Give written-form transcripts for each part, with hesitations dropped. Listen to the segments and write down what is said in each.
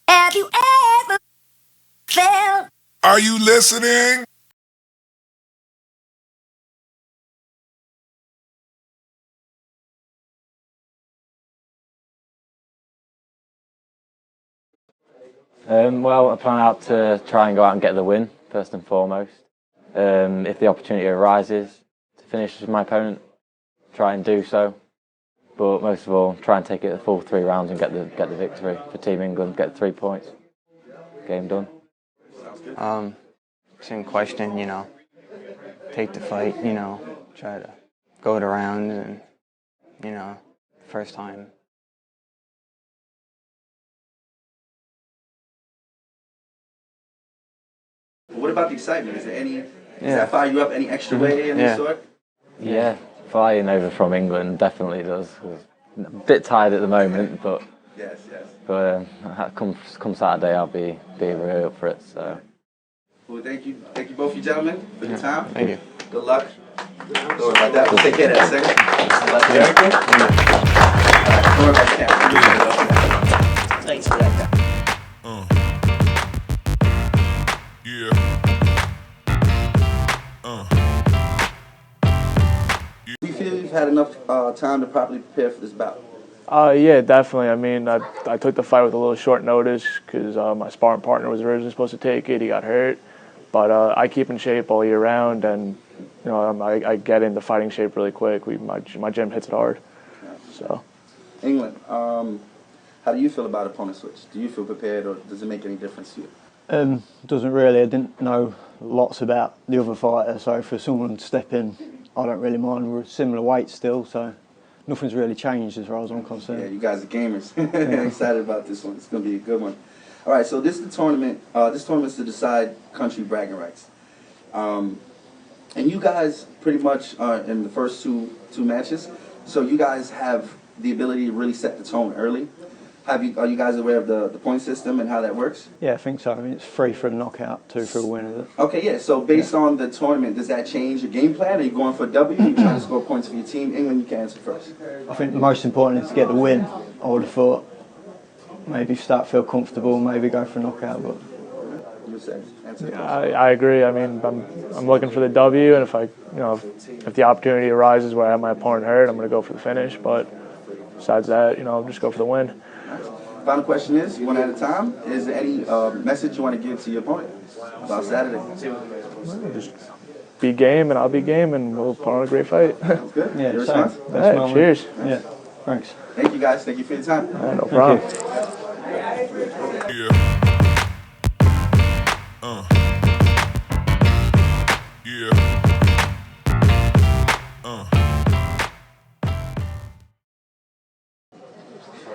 Have you ever felt? Are you listening? Well, I plan out to try and go out and get the win, first and foremost. If the opportunity arises to finish with my opponent, try and do so. But most of all, try and take it the full 3 rounds and get the victory for Team England, get 3 points. Game done. Same question, take the fight, try to go it around and, first time. What about the excitement? Is there any, does that fire you up any extra way in this sort? Yeah, flying over from England definitely does. A bit tired at the moment, but Yes. but come Saturday, I'll be really up for it. So. Well, thank you both, you gentlemen, for your time. Thank you. Good luck. Don't worry about that. We'll take care of that second. Good luck with everything. Don't worry about that. Thanks for that. Do you feel you've had enough time to properly prepare for this bout? Yeah, definitely. I mean, I took the fight with a little short notice because my sparring partner was originally supposed to take it. He got hurt. But I keep in shape all year round, and I get into fighting shape really quick. My gym hits it hard. So. England, how do you feel about opponent switch? Do you feel prepared, or does it make any difference to you? Doesn't really. I didn't know lots about the other fighter, so for someone to step in, I don't really mind. We're similar weight still, so nothing's really changed as far as I'm concerned. Yeah, you guys are gamers. I'm excited about this one. It's going to be a good one. All right, so this is the tournament. This tournament's to decide country bragging rights. And you guys pretty much are in the first two matches, so you guys have the ability to really set the tone early. Are you guys aware of the point system and how that works? Yeah, I think so. I mean, it's 3 for a knockout, 2 for a win, is it? Okay, yeah. So based on the tournament, does that change your game plan? Are you going for a W? Are you trying to score points for your team? England, you can answer first. I think the most important is to get the win. I would have thought maybe start to feel comfortable, maybe go for a knockout, but. You said answer. Yeah, I agree. I mean, I'm looking for the W, and if the opportunity arises where I have my opponent hurt, I'm going to go for the finish. But besides that, just go for the win. Final question is, one at a time, is there any message you want to give to your opponent about Saturday? Just be game, and I'll be game, and we'll put on a great fight. Sounds good. Yeah, your response? All right, cheers. Yeah, thanks. Thank you guys. Thank you for your time. No problem.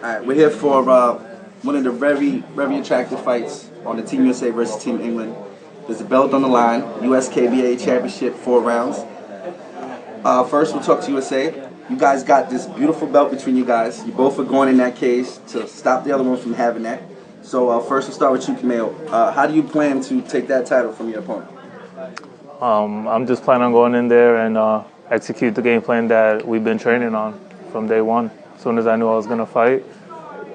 Alright, we're here for one of the very, very attractive fights on the Team USA versus Team England. There's a belt on the line, USKBA Championship, 4 rounds. First, we'll talk to USA. You guys got this beautiful belt between you guys. You both are going in that cage to stop the other one from having that. So first, we'll start with you, Camille. How do you plan to take that title from your opponent? I'm just planning on going in there and execute the game plan that we've been training on from day one. As soon as I knew I was going to fight,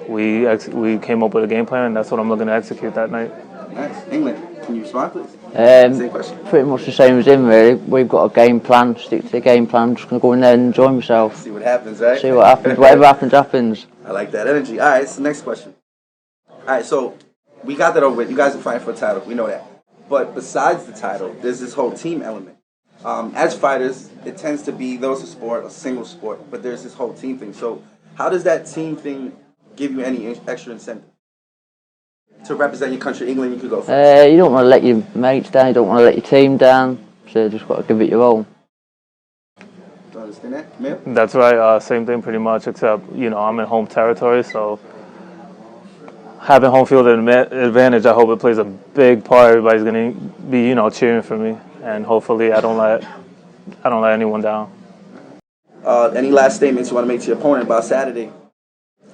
we came up with a game plan, and that's what I'm looking to execute that night. Nice. England, can you respond, please? Same question. Pretty much the same as him, really. We've got a game plan, stick to the game plan. I'm just going to go in there and enjoy myself. See what happens, right? See what happens. Whatever happens, happens. I like that energy. All right, so next question. All right, so we got that over with. You guys are fighting for a title. We know that. But besides the title, there's this whole team element. As fighters, it tends to be those a sport, a single sport, but there's this whole team thing. So how does that team thing give you any extra incentive? To represent your country, England, you could go for You don't want to let your mates down, you don't want to let your team down, so you just got to give it your all. Do you understand that, Camille? That's right, same thing pretty much, except, I'm in home territory, so having home field advantage, I hope it plays a big part. Everybody's going to be, cheering for me, and hopefully I don't let anyone down. Any last statements you want to make to your opponent about Saturday?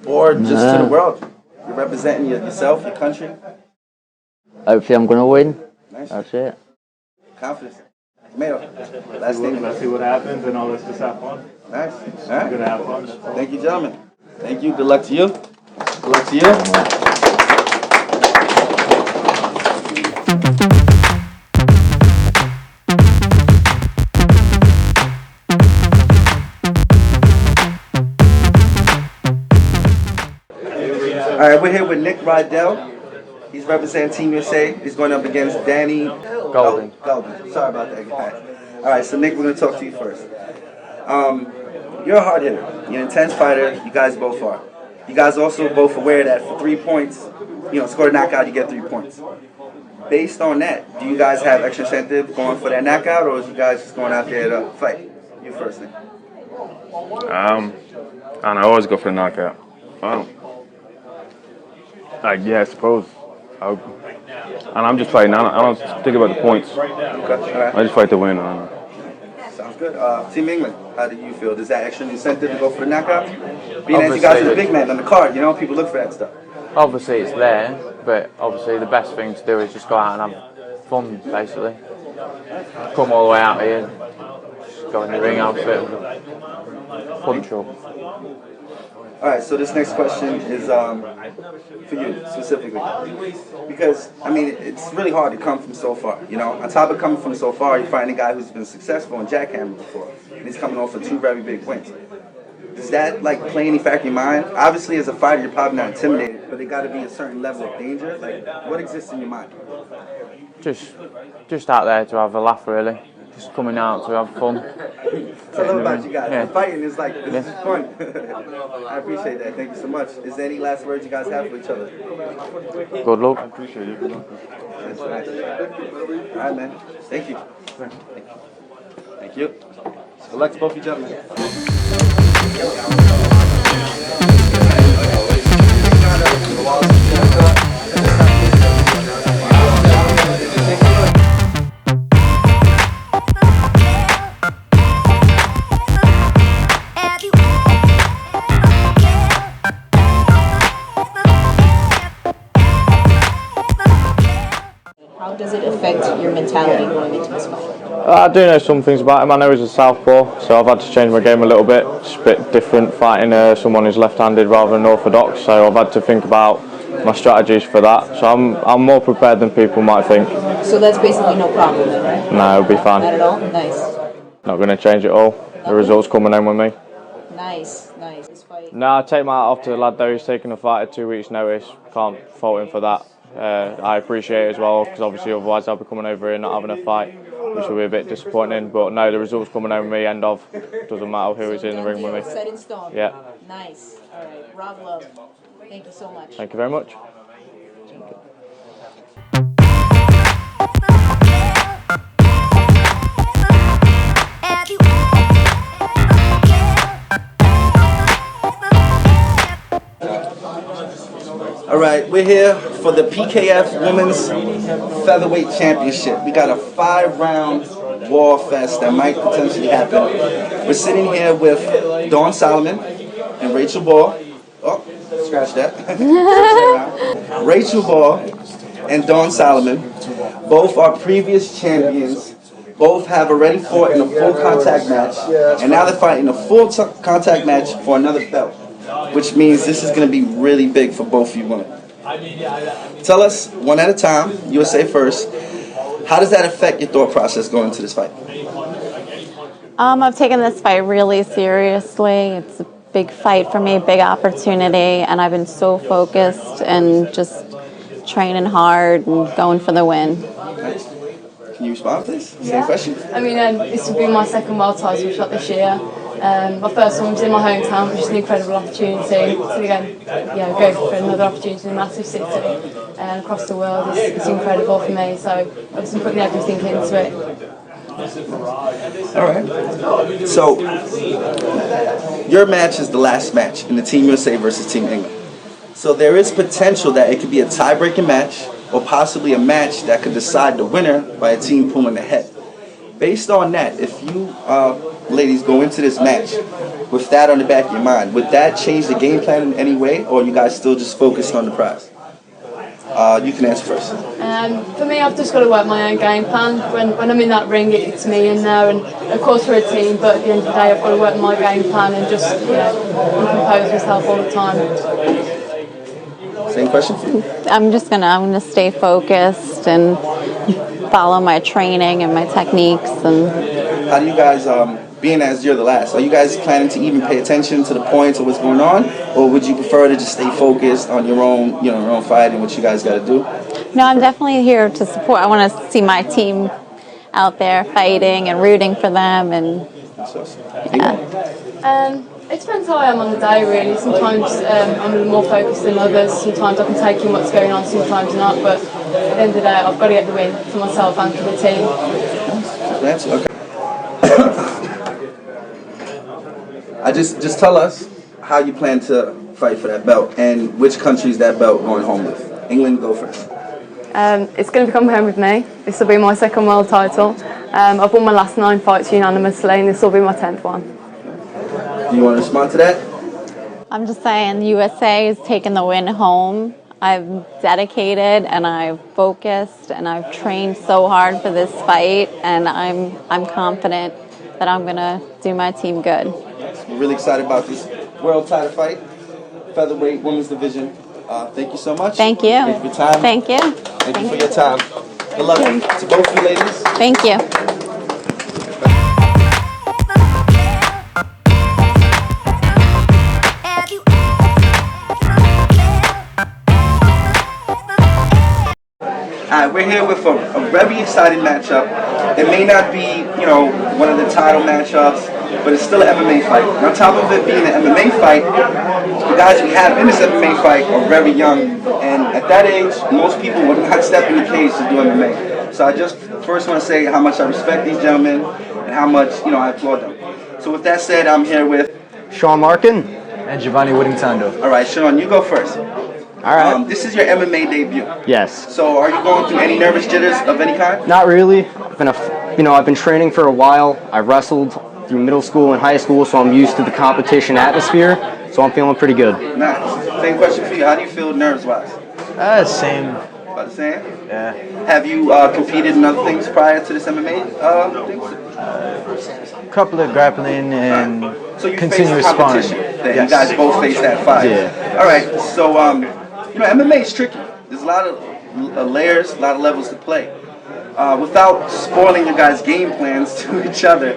Or just to the world? You're representing yourself, your country? Hopefully I'm going to win. Nice. That's it. Confidence. Camille, last statement. Let's see what happens, and let's just have fun. Nice. All right. We're going to have fun. Thank you, gentlemen. Thank you. Good luck to you. Good luck to you. Nick Rydell. He's representing Team USA. He's going up against Danny Golden. Golden. Sorry about that, guys. All right, so Nick, we're going to talk to you first. You're a hard hitter. You're an intense fighter. You guys both are. You guys also both aware that for 3 points, score a knockout, you get 3 points. Based on that, do you guys have extra incentive going for that knockout, or is you guys just going out there to fight? You first, Nick. I always go for the knockout. Yeah, I suppose. And I'm just fighting. I don't think about the points. Okay. All right. I just fight to win. Sounds good. Team England, how do you feel? Does that extra incentive to go for the knockout? Being as you guys are the big man on the card, people look for that stuff. Obviously it's there, but obviously the best thing to do is just go out and have fun, basically. Come all the way out here, just go in the ring outfit, punch up. All right, so this next question is for you specifically, because it's really hard to come from so far. On top of coming from so far, you find a guy who's been successful in Jackhammer before, and he's coming off of 2 very big wins. Does that play any factor in your mind? Obviously, as a fighter, you're probably not intimidated, but there got to be a certain level of danger. What exists in your mind? Just out there to have a laugh, really. Just coming out to have fun. I love about you guys. Yeah. Fighting is this is fun. I appreciate that. Thank you so much. Is there any last words you guys have for each other? Good luck. I appreciate it. Good luck. That's nice. All right, man. Thank you. Thank you. So good luck to both of you gentlemen. How does it affect your mentality going into this fight? I do know some things about him. I know he's a southpaw, so I've had to change my game a little bit. It's a bit different fighting someone who's left-handed rather than orthodox, so I've had to think about my strategies for that. So I'm more prepared than people might think. So that's basically no problem then, right? No, it'll be fine. Not at all? Nice. Not going to change it all. The results coming in with me. Nice, nice. This fight. No, I take my hat off to the lad though. He's taking a fight at 2 weeks' notice. Can't fault him for that. I appreciate it as well, because obviously otherwise I'll be coming over here not having a fight, which will be a bit disappointing. But no, the results coming over me, end of. Doesn't matter who is in the ring with me. Set in stone. Yeah. Nice. All right. Rob Love, thank you so much. Thank you very much. All right, we're here for the PKF Women's Featherweight Championship. We got a 5-round war fest that might potentially happen. We're sitting here with Dawn Solomon and Rachel Ball. Oh, scratch that. Rachel Ball and Dawn Solomon. Both are previous champions. Both have already fought in a full contact match, and now they're fighting a full contact match for another belt, which means this is going to be really big for both of you women. Tell us, one at a time, USA first, how does that affect your thought process going into this fight? I've taken this fight really seriously. It's a big fight for me, big opportunity, and I've been so focused and just training hard and going for the win. Can you respond, please? Same question. This will be my second world title shot this year. My first one was in my hometown, which is an incredible opportunity. So again, go for another opportunity in a massive city across the world. It's incredible for me. So I've been putting everything into it. All right. So your match is the last match in the Team USA versus Team England. So there is potential that it could be a tie-breaking match, or possibly a match that could decide the winner by a team pulling ahead. Based on that, if you ladies go into this match with that on the back of your mind, would that change the game plan in any way, or are you guys still just focused on the prize? You can answer first. For me, I've just got to work my own game plan. When I'm in that ring, it's me in there, and of course we're a team, but at the end of the day I've got to work my game plan and just compose myself all the time. Same question for you. I'm gonna stay focused and follow my training and my techniques. And how do you guys being as you're the last, are you guys planning to even pay attention to the points of what's going on, or would you prefer to just stay focused on your own, your own fight and what you guys got to do? No, I'm definitely here to support. I want to see my team out there fighting and rooting for them, and It depends how I am on the day, really. Sometimes I'm a little more focused than others. Sometimes I can take in what's going on, sometimes not. But at the end of the day, I've got to get the win for myself and for the team. That's okay. Just tell us how you plan to fight for that belt and which country's that belt going home with. England, go first. It's going to come home with me. This will be my second world title. I've won my last 9 fights unanimously, and this will be my 10th one. Do you want to respond to that? I'm just saying the USA is taking the win home. I'm dedicated and I've focused and I've trained so hard for this fight, and I'm confident that I'm going to do my team good. We're really excited about this world title fight, featherweight women's division. Thank you so much. Thank you. Thank you for your time. Thank you. Thank you for your time. Good luck to both of you ladies. Thank you. Alright, we're here with a very exciting matchup. It may not be, one of the title matchups, but it's still an MMA fight. And on top of it being an MMA fight, the guys we have in this MMA fight are very young, and at that age, most people would not step in the cage to do MMA. So I just first want to say how much I respect these gentlemen and how much, I applaud them. So with that said, I'm here with Sean Larkin and Giovanni Whittingtondo. Alright, Sean, you go first. Alright. This is your MMA debut. Yes. So are you going through any nervous jitters of any kind? Not really. I've been training for a while. I wrestled through middle school and high school, so I'm used to the competition atmosphere. So I'm feeling pretty good. Nice. Same question for you. How do you feel nerves-wise? Same. About the same? Yeah. Have you competed in other things prior to this MMA things? A couple of grappling and so you continuous face competition. sparring. Then Yes. you guys both face that fight. Yeah. All right. So MMA is tricky. There's a lot of layers, a lot of levels to play. Without spoiling your guys' game plans to each other,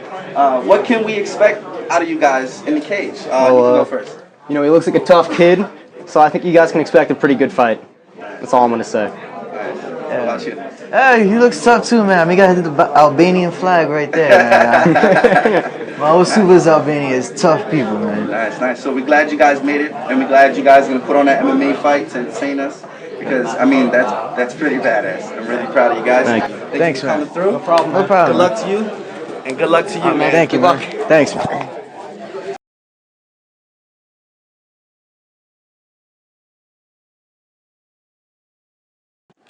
what can we expect out of you guys in the cage? You can go first. He looks like a tough kid, so I think you guys can expect a pretty good fight. That's all I'm going to say. What about you? Hey, he looks tough too, man. We got the Albanian flag right there, man. My old Suba's Albania is tough people, man. Nice. So we're glad you guys made it, and we're glad you guys are going to put on that MMA fight to entertain us, because, that's pretty badass. I'm really proud of you guys. Thanks for coming through. No problem. No problem. Good luck to you, and good luck to you, man. Thank you, man. Thanks, man.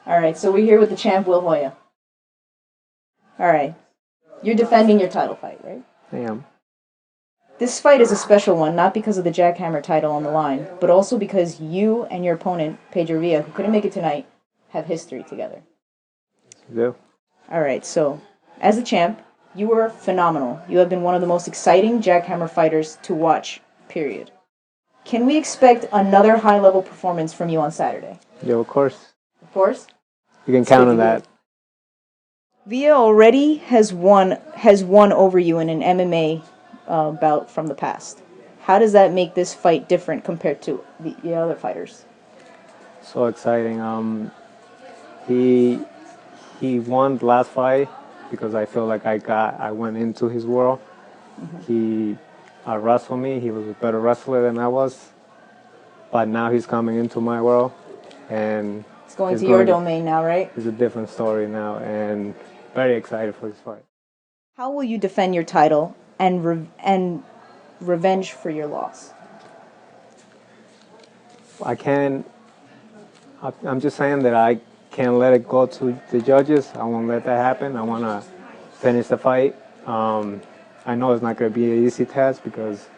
All right, so we're here with the champ, Will Hoya. All right, you're defending your title fight, right? I am. This fight is a special one, not because of the Jackhammer title on the line, but also because you and your opponent, Pedro Villa, who couldn't make it tonight, have history together. Do. All right, so as a champ, you were phenomenal. You have been one of the most exciting Jackhammer fighters to watch, period. Can we expect another high-level performance from you on Saturday? Yeah, of course. Of course. You can count on that. Villa already has won over you in an MMA bout from the past. How does that make this fight different compared to the other fighters? So exciting. He won the last fight because I feel like I went into his world. Mm-hmm. He wrestled me. He was a better wrestler than I was. But now he's coming into my world, and It's going to your domain now, right? It's a different story now, and very excited for this fight. How will you defend your title and revenge for your loss? I'm just saying that I can't let it go to the judges. I won't let that happen. I want to finish the fight. I know it's not going to be an easy task because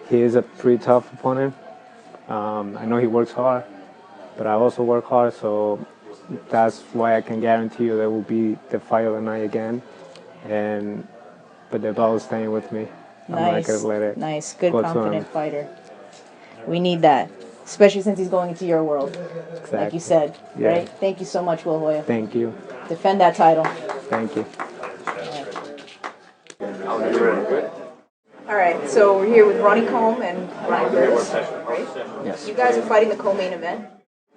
he is a pretty tough opponent. I know he works hard, but I also work hard, so that's why I can guarantee you there will be the fight of the night again. But the ball is staying with me. I'm not going to let it Good, go confident fighter. We need that, especially since he's going into your world, Exactly. like you said, Yeah. right? Thank you so much, Will Hoya. Thank you. Defend that title. Thank you. All right, so we're here with Ronnie Combe and Ryan Burtis, right? Yes. You guys are fighting the co-main event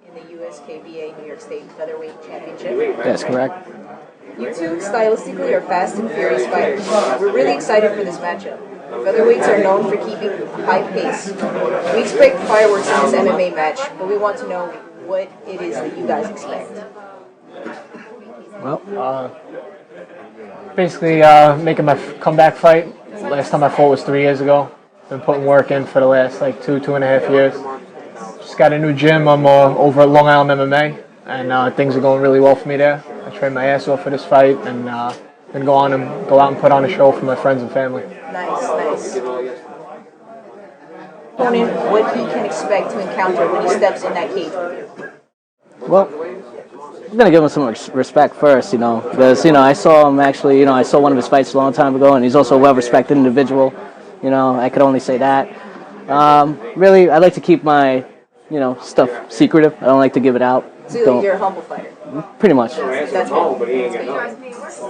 in the USKBA New York State Featherweight Championship. That's correct. You two, stylistically, are fast and furious fighters. We're really excited for this matchup. Featherweights are known for keeping a high pace. We expect fireworks in this MMA match, but we want to know what it is that you guys expect. Well, Basically, making my comeback fight. Last time I fought was 3 years ago. Been putting work in for the last like 2.5 years. Just got a new gym. I'm over at Long Island MMA, and things are going really well for me there. I trained my ass off for this fight, and then go out and put on a show for my friends and family. Nice. Opponent, what he can expect to encounter when he steps in that cage with you. well, I'm gonna give him some respect first, because I saw him actually. I saw one of his fights a long time ago, and he's also a well-respected individual. I could only say that. Really, I like to keep my, stuff secretive. I don't like to give it out. So you're a humble fighter. Pretty much. That's good.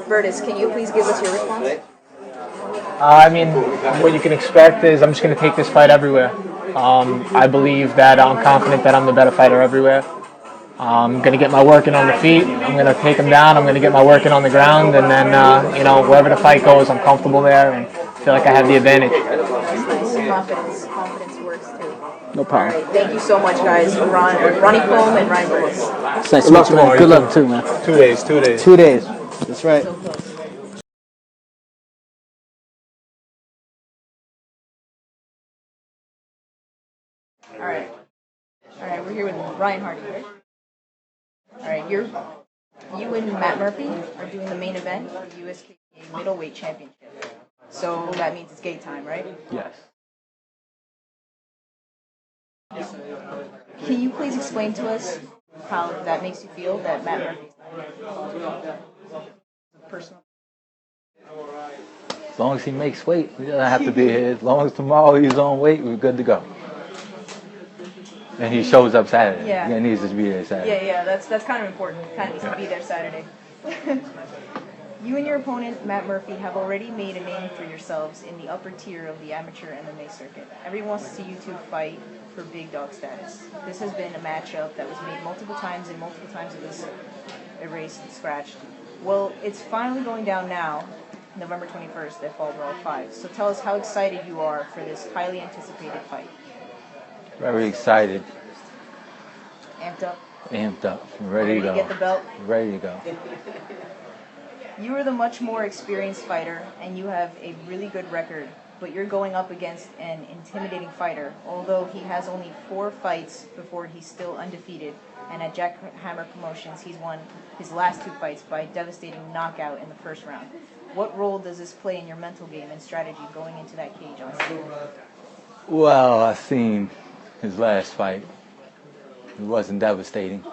Burtis, can you please give us your response? I mean, what you can expect is I'm just going to take this fight everywhere. I believe that I'm confident that I'm the better fighter everywhere. I'm going to get my work in on the feet. I'm going to take them down. I'm going to get my work in on the ground. And then, wherever the fight goes, I'm comfortable there and feel like I have the advantage. Confidence works too. No problem. All right, thank you so much, guys. Ronnie Combe and Ryan Burtis. It's nice to meet you, man. Good luck, too, man. 2 days. 2 days. 2 days. That's right. All right, we're here with Ryan Hardy, right? All right, you and Matt Murphy are doing the main event of the USKBA Middleweight Championship. So that means it's game time, right? Yes. Can you please explain to us how that makes you feel that Matt Murphy's personal? As long as he makes weight, he doesn't have to be here. As long as tomorrow he's on weight, we're good to go. And he shows up Saturday. Yeah. He needs to be there Saturday. Yeah, that's kind of important. Kind of needs to be there Saturday. You and your opponent, Matt Murphy, have already made a name for yourselves in the upper tier of the amateur MMA circuit. Everyone wants to see you two fight for big dog status. This has been a matchup that was made multiple times, and multiple times it was erased and scratched. Well, it's finally going down now, November 21st at Fall Brawl 5. So tell us how excited you are for this highly anticipated fight. Very excited. Amped up? Amped up. Ready to go. Get the belt? Ready to go. You are the much more experienced fighter, and you have a really good record, but you're going up against an intimidating fighter, although he has only 4 fights before he's still undefeated, and at Jackhammer Promotions, he's won his last 2 fights by devastating knockout in the first round. What role does this play in your mental game and strategy going into that cage on Saturday? Well, I seen his last fight. It wasn't devastating.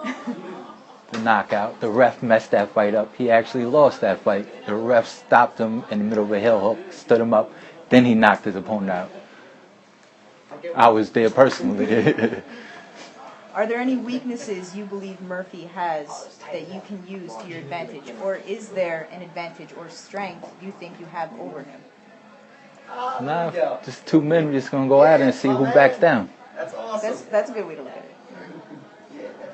The knockout. The ref messed that fight up. He actually lost that fight. The ref stopped him in the middle of a heel hook, stood him up, then he knocked his opponent out. I was there personally. Are there any weaknesses you believe Murphy has that you can use to your advantage? Or is there an advantage or strength you think you have over him? Nah, just 2 men just going to go at it and see who backs down. That's awesome. That's a good way to look at it.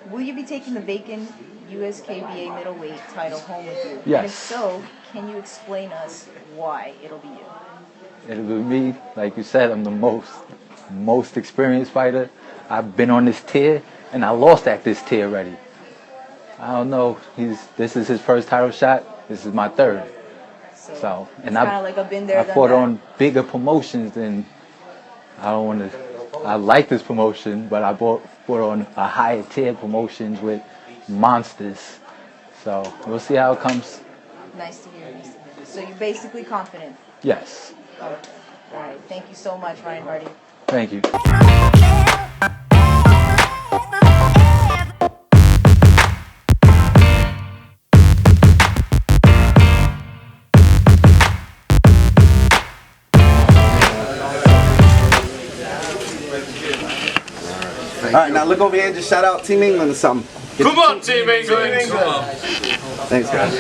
Will you be taking the vacant USKBA middleweight title home with you? Yes. And if so, can you explain us why it'll be you? It'll be me. Like you said, I'm the most experienced fighter. I've been on this tier, and I lost at this tier already. I don't know. This is his first title shot. This is my 3rd. So and kind of like I've been there, I fought on bigger promotions than I like this promotion, but I fought on a higher tier promotions with monsters. So we'll see how it comes. Nice to hear. So you're basically confident? Yes. Okay. All right. Thank you so much, Ryan Hardy. Thank you. All right, now look over here and just shout out Team England or something. Come on, Team England! Come on. Thanks, guys.